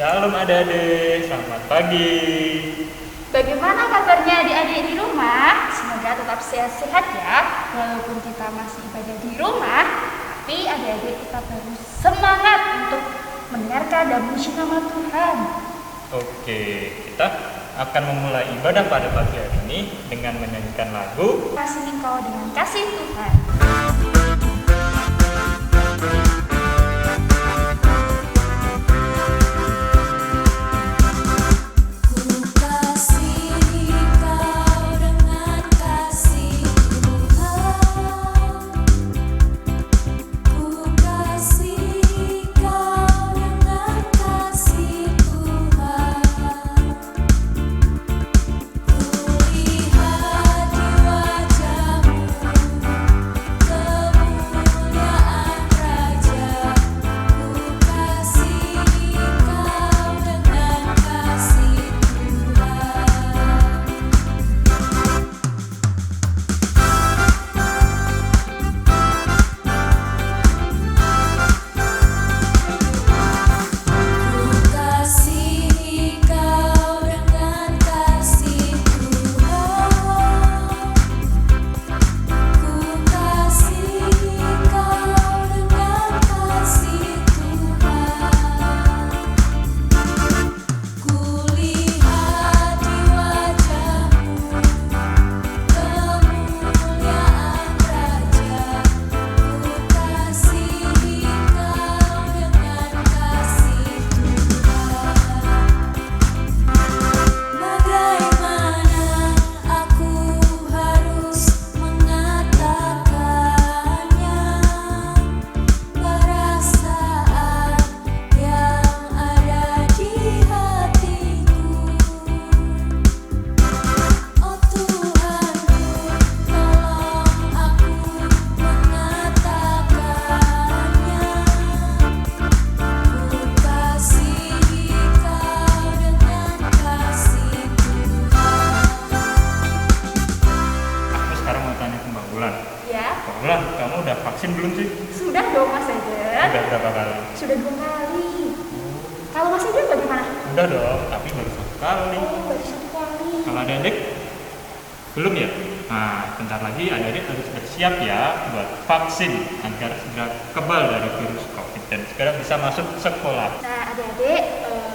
Shalom adik-adik, selamat pagi. Bagaimana kabarnya adik-adik di rumah? Semoga tetap sehat-sehat ya. Walaupun kita masih ibadah di rumah, tapi adik-adik tetap harus semangat untuk mendengarkan dan memuji nama Tuhan. Oke, kita akan memulai ibadah pada pagi hari ini dengan menyanyikan lagu Kasih Engkau dengan kasih Tuhan. Ulan, kamu udah vaksin belum sih? Sudah dong Mas Eden. Udah berapa kali? Sudah 2 kali. Kalau Mas Eden bagaimana? Udah dong, tapi baru 1 kali. Oh, baru 1 kali. Kalau adik-adik belum ya? Nah, bentar lagi adik-adik harus bersiap ya buat vaksin agar segera kebal dari virus COVID dan segera bisa masuk sekolah. Nah, adik-adik,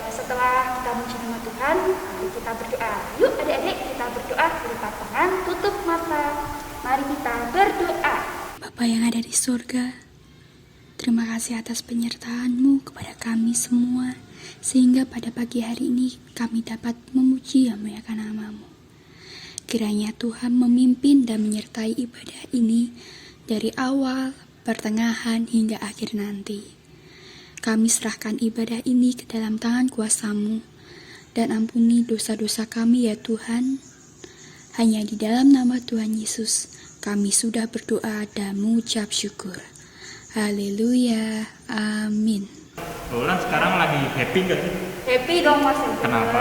setelah kita memuji nama Tuhan, mari kita berdoa. Yuk adik-adik, kita berdoa, lipat tangan, tutup mata. Mari kita berdoa. Bapa yang ada di surga, terima kasih atas penyertaan-Mu kepada kami semua, sehingga pada pagi hari ini kami dapat memuji dan memuliakan nama-Mu. Kiranya Tuhan memimpin dan menyertai ibadah ini dari awal, pertengahan, hingga akhir nanti. Kami serahkan ibadah ini ke dalam tangan kuasa-Mu, dan ampuni dosa-dosa kami ya Tuhan. Hanya di dalam nama Tuhan Yesus, kami sudah berdoa dan mengucap syukur. Haleluya, amin. Ulan sekarang lagi happy gak sih? Happy dong Mas Eden. Kenapa?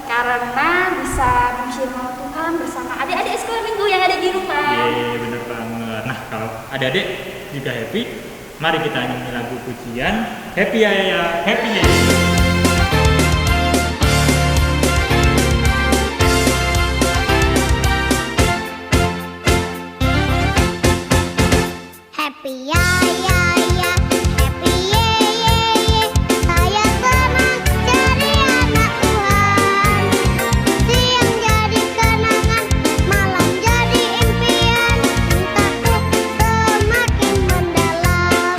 Karena bisa memuji nama Tuhan bersama adik-adik sekolah minggu yang ada di rumah. Iya, bener banget. Nah, kalau adik-adik juga happy, mari kita nyanyi lagu pujian Happy ya ya, happy ya. Happy ya ya ya, happy ye ye ye. Saya senang jadi anak Tuhan. Siang jadi kenangan, malam jadi impian. Cintaku semakin mendalam.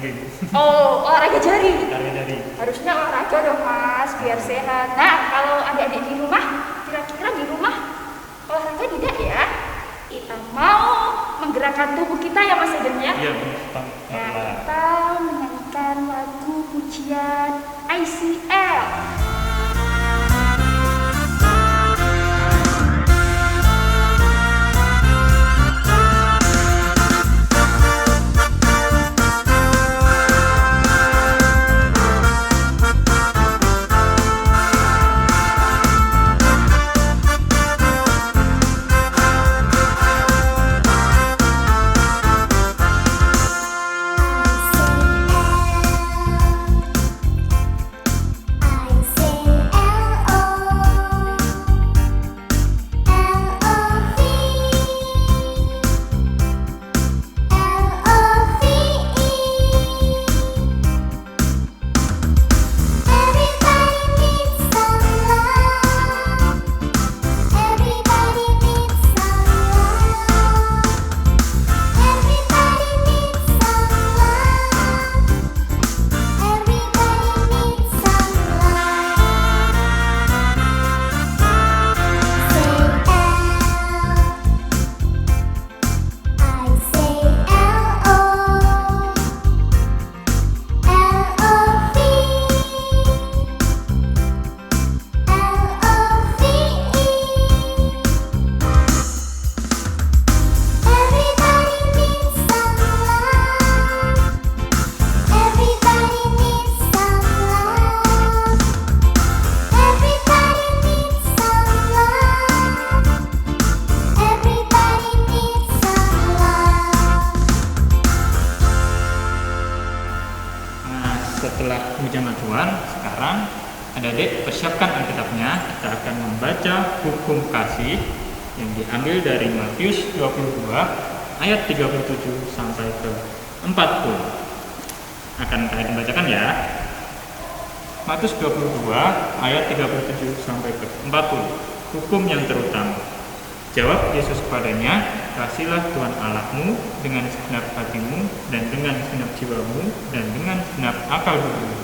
jogging. Oh, olahraga jari. Olahraga jari. Harusnya olahraga dong Mas, biar sehat. Nah, kalau adik-adik di rumah, kira-kira di rumah olahraga tidak ya? Kita mau menggerakkan tubuh kita ya Mas Eden ya? Iya, benar Bang. Nah, kita menyanyikan lagu pujian ICL. Setelah pujian Tuhan, sekarang adik-adik persiapkan Alkitabnya. Kita akan membaca hukum kasih yang diambil dari Matius 22 ayat 37 sampai ke 40. Akan kalian bacakan ya. Matius 22 ayat 37 sampai ke 40. Hukum yang terutama. Jawab Yesus kepadanya, "Kasihilah Tuhan Allahmu dengan segenap hatimu dan dengan segenap jiwamu dan dengan segenap akal budimu."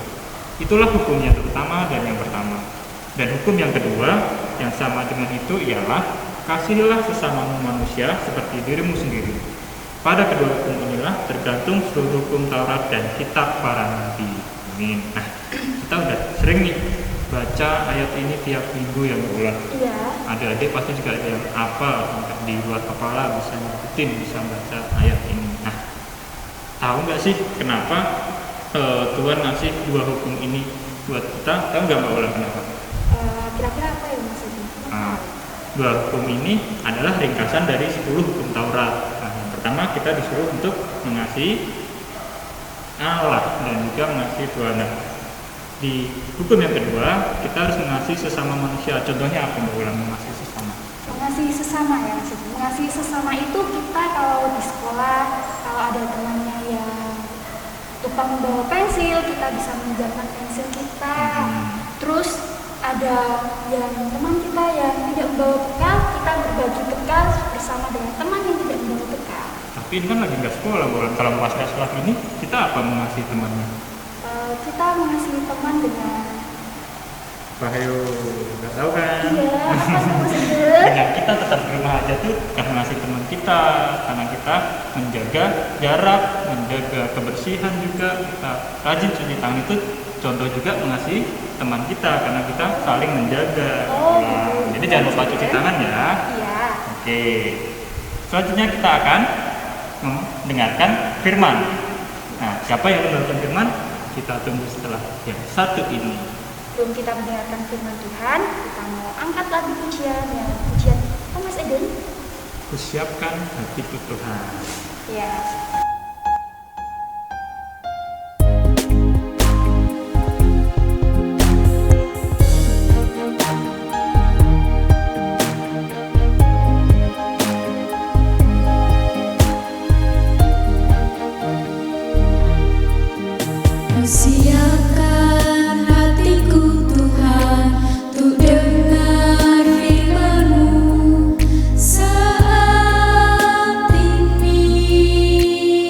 Itulah hukum yang terutama dan yang pertama. Dan hukum yang kedua yang sama dengan itu ialah, "Kasihilah sesamamu manusia seperti dirimu sendiri." Pada kedua hukum inilah tergantung seluruh hukum Taurat dan kitab para nabi. Amin. Nah, kita udah sering nih baca ayat ini tiap minggu yang berulang. Iya. Adik-adik pasti juga ada yang hafal sampai di luar kepala, bisa ngikutin, bisa baca ayat ini. Nah, tahu nggak sih kenapa Tuhan ngasih dua hukum ini buat kita? Tahu nggak Mbak Ulan kenapa? Kira-kira apa ya Mas Eden? Dua hukum ini adalah ringkasan dari 10 hukum Taurat. Nah, yang pertama kita disuruh untuk mengasihi Allah dan juga mengasihi Tuhan. Di hukum yang kedua, kita harus mengasihi sesama manusia. Contohnya apa Mbak Ulan mengasihi sesama? Mengasihi sesama ya Mas Eden. Mengasihi sesama itu kita kalau di sekolah, kalau ada temannya yang lupa membawa pensil, kita bisa meminjamkan pensil kita. Terus ada yang teman kita yang tidak membawa bekal, kita berbagi bekal bersama dengan teman yang tidak membawa bekal. Tapi ini kan lagi nggak sekolah, Bulan. Kalau pas sekolah ini, kita apa mengasihi temannya? Kita mengasihi teman dengan Bahayu, nggak tahu kan? iya, apa sih Mas Eden? Dengan kita tetap di rumah aja tuh karena mengasihi teman kita, karena kita menjaga jarak, menjaga kebersihan juga, kita rajin cuci tangan itu contoh juga mengasihi teman kita karena kita saling menjaga. Oh, Nah, gitu. jadi jangan lupa cuci tangan ya. Iya. Oke. Selanjutnya kita akan mendengarkan firman. Nah, siapa yang mendengarkan firman? Kita tunggu setelah yang satu ini. Sebelum kita mendengarkan firman Tuhan, kita mau angkat lagu pujian yang pujian apa Mas Eden? Kusiapkan hatiku Tuhan. Ya. Siapkan hatiku Tuhan untuk dengar firman-Mu saat ini.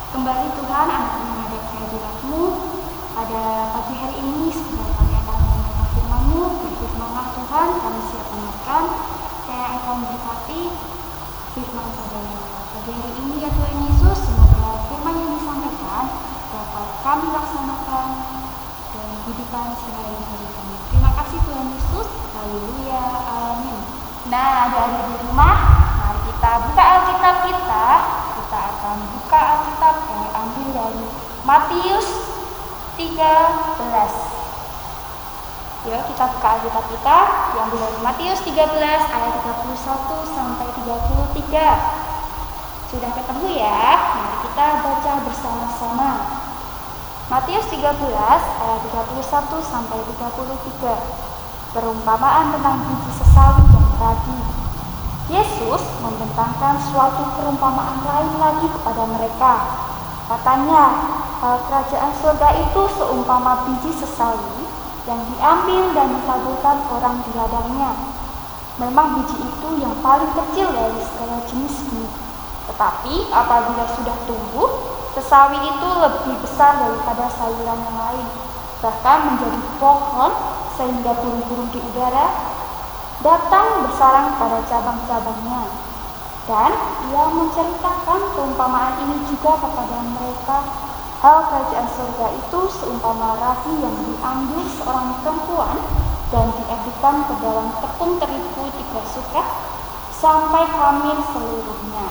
Kembali Tuhan, anak menghadap kehadirat-Mu pada pagi hari ini. Sebelum kami akan mendengarkan firman-Mu, berfirmanlah Tuhan, kami siap mendengarkan. Saya akan berkati firman pada pagi hari ini ya Tuhan Yesus. Semoga firman yang disampaikan dapat kami laksanakan dalam kehidupan sehari-hari kami. Terima kasih Tuhan Yesus. Haleluya. Amin. Nah, adik-adik di rumah, mari kita buka Alkitab kita. Kita akan buka Alkitab yang diambil dari Matius 13. Ya, kita buka Alkitab kita diambil dari Matius 13 ayat 31 sampai 33. Sudah ketemu ya? Mari kita baca bersama-sama. Matius 13 ayat 31 sampai 33. Perumpamaan tentang biji sesawi dan ragi. Yesus membentangkan suatu perumpamaan lain lagi kepada mereka. Katanya, kerajaan surga itu seumpama biji sesawi yang diambil dan ditaburkan orang di ladangnya. Memang biji itu yang paling kecil dari segala jenis benih. Tetapi apabila sudah tumbuh, sesawi itu lebih besar daripada sayuran yang lain, bahkan menjadi pohon sehingga burung-burung di udara datang bersarang pada cabang-cabangnya. Dan ia menceritakan perumpamaan ini juga kepada mereka. Hal kerajaan surga itu seumpama ragi yang diambil seorang perempuan dan diadukkan ke dalam tepung terigu 3 sukat sampai hamil seluruhnya.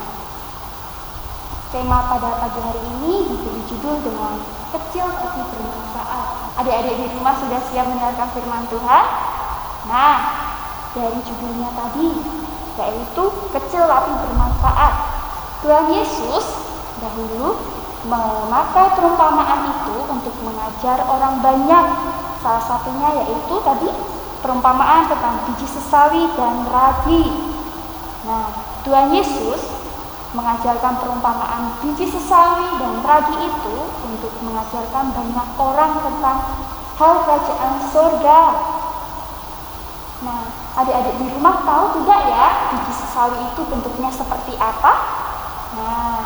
Tema pada pagi hari ini diberi judul dengan kecil tapi bermanfaat. Adik-adik di rumah sudah siap mendengarkan firman Tuhan? Nah, dari judulnya tadi, yaitu kecil tapi bermanfaat. Tuhan Yesus dahulu memakai perumpamaan itu untuk mengajar orang banyak. Salah satunya yaitu tadi perumpamaan tentang biji sesawi dan ragi. Nah, Tuhan Yesus mengajarkan perumpamaan biji sesawi dan ragi itu untuk mengajarkan banyak orang tentang hal kerajaan surga. Nah, adik-adik di rumah tahu tidak ya biji sesawi itu bentuknya seperti apa? Nah,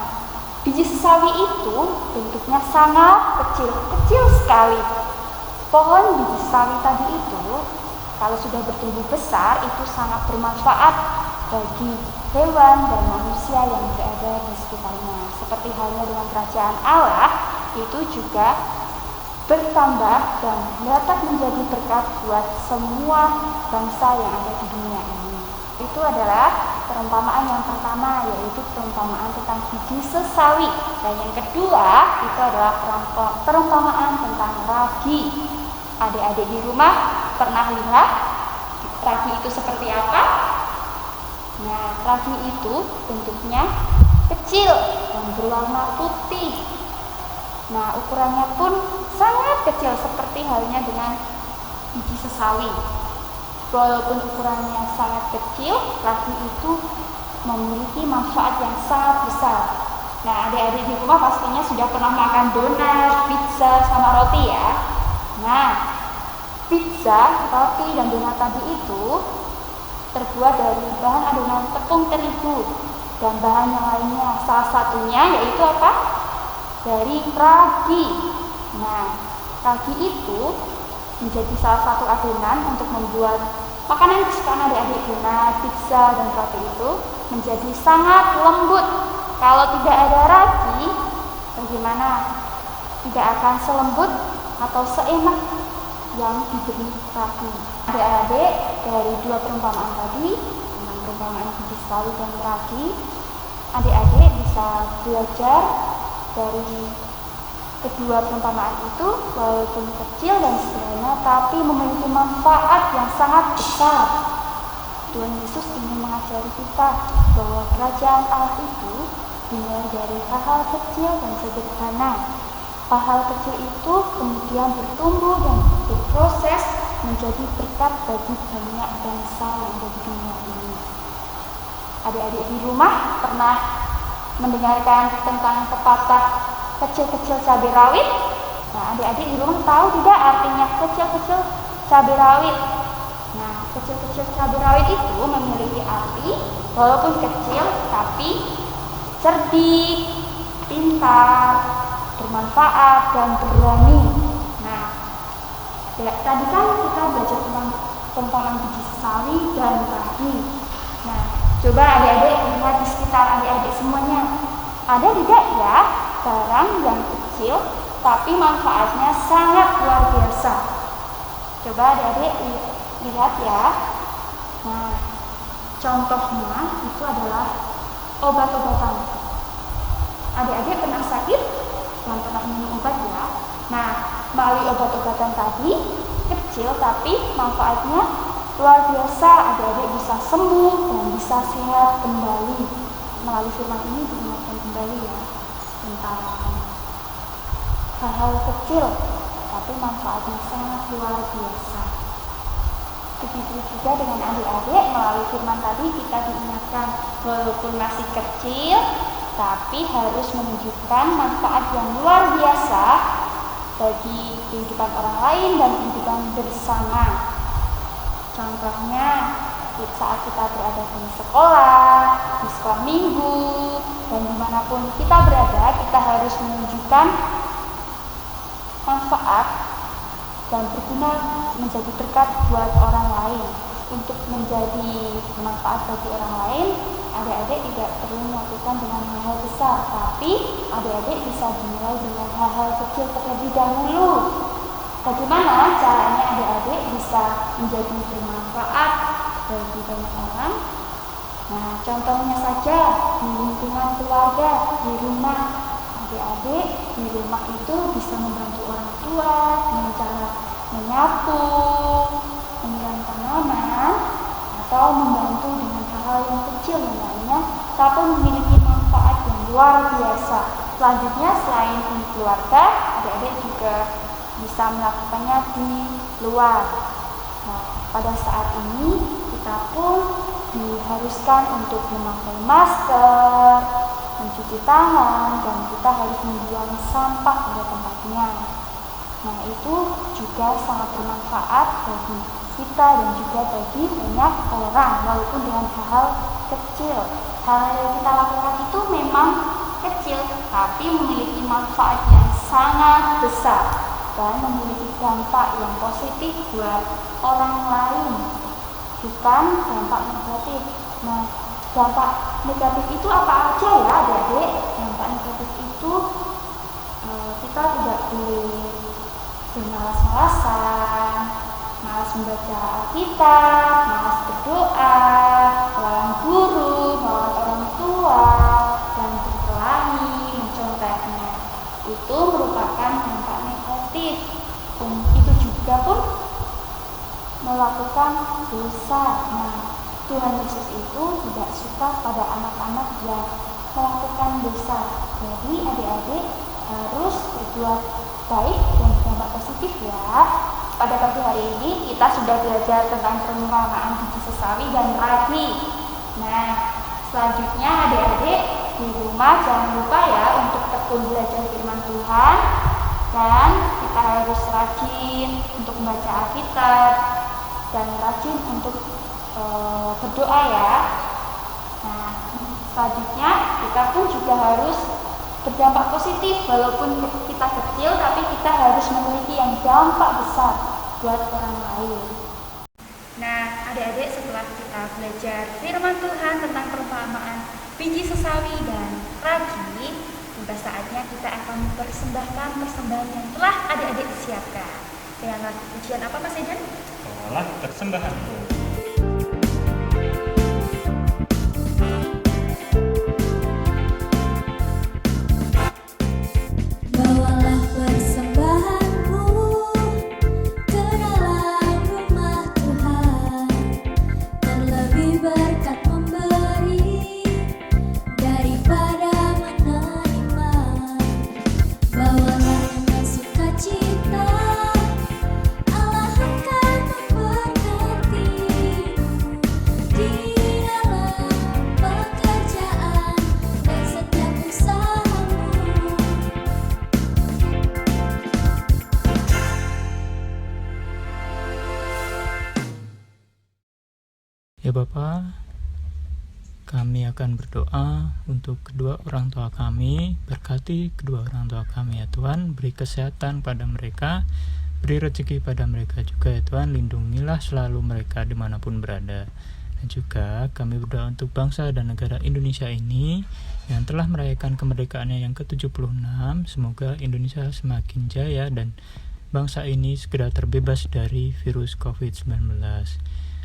biji sesawi itu bentuknya sangat kecil sekali. Pohon biji sesawi tadi itu kalau sudah bertumbuh besar itu sangat bermanfaat bagi hewan dan manusia yang berada di sekitarnya. Seperti halnya dengan kerajaan Allah, itu juga bertambah dan dapat menjadi berkat buat semua bangsa yang ada di dunia ini. Itu adalah perumpamaan yang pertama, yaitu perumpamaan tentang biji sesawi. Dan yang kedua, itu adalah perumpamaan tentang ragi. Adik-adik di rumah pernah lihat ragi itu seperti apa? Nah, ragi itu bentuknya kecil dan berwarna putih. Nah, ukurannya pun sangat kecil seperti halnya dengan biji sesawi. Walaupun ukurannya sangat kecil, ragi itu memiliki manfaat yang sangat besar. Nah, adik-adik di rumah pastinya sudah pernah makan donat, pizza, sama roti ya. Nah, pizza, roti, dan donat tadi itu terbuat dari bahan adonan tepung terigu dan bahan yang lainnya. Salah satunya yaitu apa? Dari ragi. Nah, ragi itu menjadi salah satu adonan untuk membuat makanan kesukaan adik-adik, donat, pizza, dan roti itu. menjadi sangat lembut. Kalau tidak ada ragi, bagaimana? Tidak akan selembut atau seenak yang diberi ragi. Adik-adik, dari dua perumpamaan tadi, tentang perumpamaan biji sawi dan ragi, adik-adik bisa belajar dari kedua perumpamaan itu, walaupun kecil dan sederhana, tapi memiliki manfaat yang sangat besar. Tuhan Yesus ingin mengajari kita bahwa kerajaan Allah itu dimulai dari hal-hal kecil dan sederhana. Hal-hal kecil itu kemudian bertumbuh dan berproses menjadi berkat bagi banyak bangsa yang ada di dunia ini. Adik-adik di rumah pernah mendengarkan tentang pepatah kecil-kecil cabai rawit? Nah, adik-adik di rumah tahu tidak artinya kecil-kecil cabai rawit? Nah, kecil-kecil cabai rawit itu memiliki arti walaupun kecil tapi cerdik, pintar, bermanfaat, dan berani. Nah, tadi kan kita belajar tentang perumpamaan biji sawi dan ragi. Nah, coba adik-adik lihat di sekitar adik-adik semuanya. Ada tidak ya barang yang kecil tapi manfaatnya sangat luar biasa? Coba adik-adik lihat ya. Nah, contohnya itu adalah obat-obatan. Adik-adik pernah sakit dan pernah minum obat ya. Nah, melalui obat-obatan tadi kecil tapi manfaatnya luar biasa. Adik-adik bisa sembuh dan bisa sehat kembali. Melalui firman ini diingatkan kembali ya tentang hal-hal kecil tapi manfaatnya sangat luar biasa. Begitu juga dengan adik-adik, melalui firman tadi kita diingatkan walaupun masih kecil tapi harus menunjukkan manfaat yang luar biasa bagi kehidupan orang lain dan kehidupan bersama. Contohnya saat kita berada di sekolah minggu, dan dimanapun kita berada, kita harus menunjukkan manfaat dan berguna menjadi berkat buat orang lain. Untuk menjadi bermanfaat bagi orang lain, adik-adik tidak perlu melakukan dengan hal-hal besar, tapi adik-adik bisa dimulai dengan hal-hal kecil terlebih dahulu. Bagaimana caranya adik-adik bisa menjadi bermanfaat bagi banyak orang? Nah, contohnya saja di lingkungan keluarga, di rumah. Adik-adik di rumah itu bisa membantu orang tua dengan cara menyapu, menyiram tanaman, atau membantu dengan hal-hal yang kecil yang lainnya, tapi memiliki manfaat yang luar biasa. Selanjutnya, selain di keluarga, adik-adik juga bisa melakukannya di luar. Nah, pada saat ini kita pun diharuskan untuk memakai masker, mencuci tangan, dan kita harus membuang sampah pada tempatnya. Nah, itu juga sangat bermanfaat bagi kita dan juga bagi banyak orang, walaupun dengan hal-hal kecil. Hal yang kita lakukan itu memang kecil, tapi memiliki manfaat yang sangat besar dan memiliki dampak yang positif buat orang lain, bukan dampak negatif. Nah, dampak negatif itu apa aja ya adik-adik? Dampak negatif itu kita tidak boleh bermalas-malasan, malas membaca Alkitab, malas berdoa, melawan guru, melawan orang tua, dan berkelahi, menconteknya. Itu merupakan dampak negatif. Itu juga pun melakukan dosa. Nah, Tuhan Yesus itu tidak suka pada anak-anak yang melakukan dosa. Jadi adik-adik harus berbuat baik dan berdampak positif ya. Pada pagi hari ini kita sudah belajar tentang perumpamaan biji sesawi dan ragi. Nah, selanjutnya adik-adik di rumah jangan lupa ya untuk tekun belajar firman Tuhan, dan kita harus rajin untuk membaca Alkitab dan rajin untuk berdoa ya. Nah, selanjutnya kita pun juga harus berdampak positif, walaupun kita kecil tapi kita harus memiliki yang dampak besar buat orang lain. Nah, adik-adik, setelah kita belajar firman Tuhan tentang perumpamaan biji sesawi dan ragi, tiba saatnya kita akan mempersembahkan persembahan yang telah adik-adik siapkan. Dengan lagu pujian apa, Mas Eden? Bawalah persembahanku. Bawalah persembahanmu ke dalam rumah Tuhan, terlebih berkat memberi daripada menerima. Bawalah dengan sukacita, Allah akan memberkatimu di dalam pekerjaan dan setiap usahamu. Ya Bapak, kami akan berdoa untuk kedua orang tua kami. Berkati kedua orang tua kami ya Tuhan, beri kesehatan pada mereka, beri rezeki pada mereka juga ya Tuhan. Lindungilah selalu mereka dimanapun berada. Dan juga kami berdoa untuk bangsa dan negara Indonesia ini yang telah merayakan kemerdekaannya yang ke-76. Semoga Indonesia semakin jaya dan bangsa ini segera terbebas dari virus COVID-19.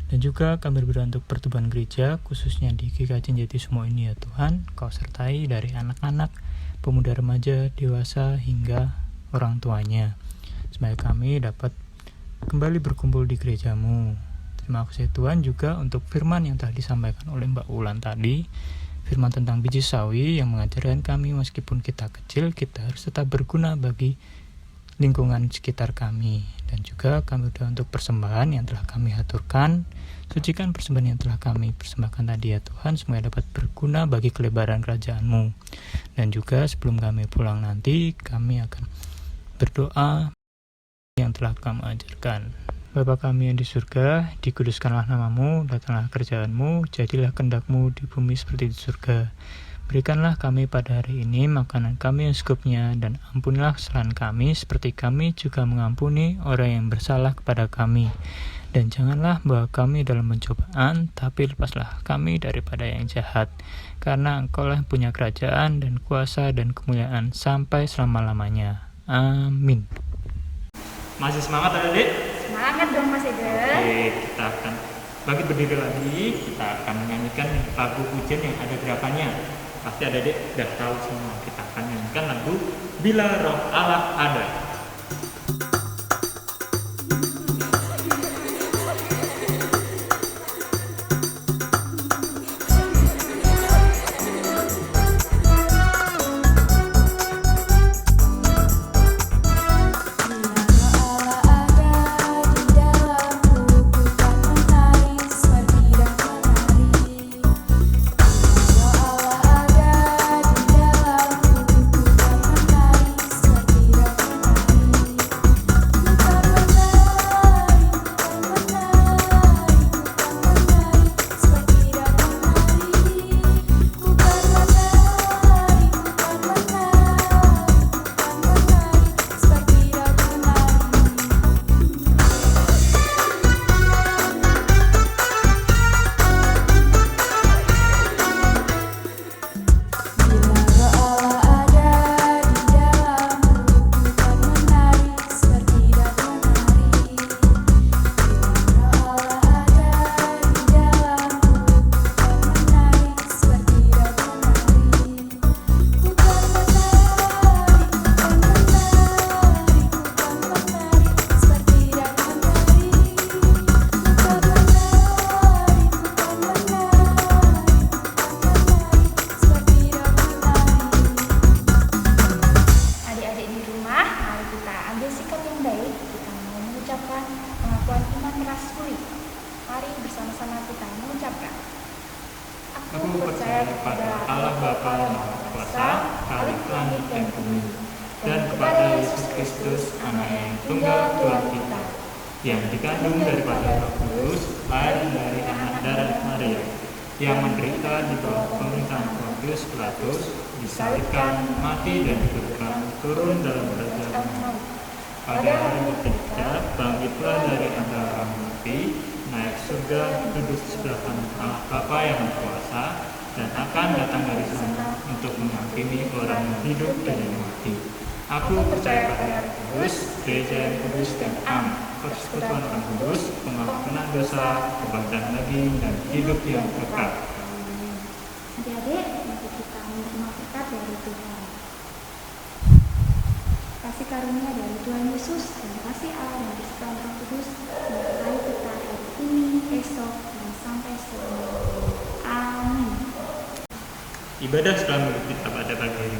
Dan juga kami berdoa untuk pertumbuhan gereja, khususnya di GKJ Jati Sumo ini ya Tuhan. Kau sertai dari anak-anak, pemuda remaja, dewasa, hingga orang tuanya. Supaya kami dapat kembali berkumpul di gerejamu. Terima kasih Tuhan juga untuk firman yang telah disampaikan oleh Mbak Ulan tadi. Firman tentang biji sawi yang mengajarkan kami meskipun kita kecil, kita harus tetap berguna bagi lingkungan sekitar kami. Dan juga kami berdoa untuk persembahan yang telah kami haturkan. Sucikan persembahan yang telah kami persembahkan tadi ya Tuhan, semoga dapat berguna bagi kelebaran kerajaan-Mu. Dan juga sebelum kami pulang nanti, kami akan berdoa yang telah kami ajarkan. Bapa kami yang di surga, dikuduskanlah namamu, datanglah kerajaan-Mu, jadilah kehendak-Mu di bumi seperti di surga. Berikanlah kami pada hari ini makanan kami yang secukupnya, dan ampunilah kesalahan kami seperti kami juga mengampuni orang yang bersalah kepada kami. Dan janganlah bawa kami dalam pencobaan, tapi lepaslah kami daripada yang jahat. Karena Engkau-lah yang punya kerajaan dan kuasa dan kemuliaan sampai selama-lamanya. Amin. Masih semangat adik-adik? Semangat dong, Mas Eden. Oke, kita akan bangkit berdiri lagi. Kita akan menyanyikan lagu pujian yang ada gerakannya. Pasti adik-adik sudah tahu semua. Kita akan nyanyikan lagu Bila Roh Allah Ada. Aku percaya kepada Allah Bapa yang Maha Kuasa, Khalik langit dan bumi, dan kepada Yesus Kristus, Anak yang tunggal Tuhan kita, yang dikandung daripada Roh Kudus, lahir dari anak darah Maria, yang menderita di bawah pemerintahan Pontius Pilatus, disalibkan, mati dan dikuburkan, turun dalam kerajaan maut. Pada hari ketiga bangkitlah dari antara orang mati, naik surga, duduk sebelah kanan Allah Bapa yang Maha Kuasa, dan akan datang dari sana untuk menghakimi orang yang hidup dan yang mati. Aku percaya pada Roh Kudus, gereja yang kudus dan am, persekutuan orang kudus, pengampunan dosa, kebangkitan daging, dan hidup yang kekal. Adik-adik, mari kita menerima berkat dari Tuhan. Kasih karunia dari Tuhan Yesus dan kasih Allah dan persekutuan Roh Kudus menyertai kita hari ini, esok, dan sampai selamanya. Amin. Ibadah Selamat kita pada pagi hari